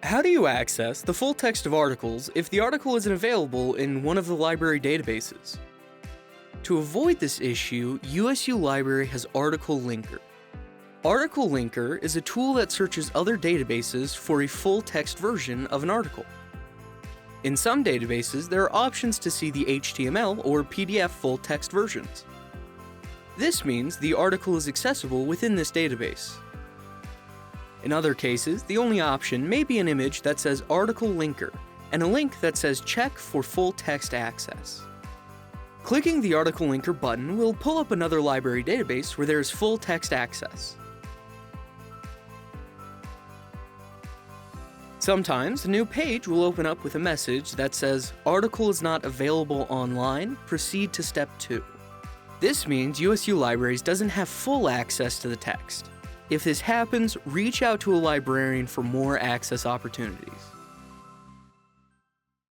How do you access the full text of articles if the article isn't available in one of the library databases? To avoid this issue, USU Library has Article Linker. Article Linker is a tool that searches other databases for a full text version of an article. In some databases, there are options to see the HTML or PDF full text versions. This means the article is accessible within this database. In other cases, the only option may be an image that says Article Linker and a link that says Check for full text access. Clicking the Article Linker button will pull up another library database where there is full text access. Sometimes a new page will open up with a message that says, "Article is not available online, proceed to step 2. This means USU Libraries doesn't have full access to the text. If this happens, reach out to a librarian for more access opportunities.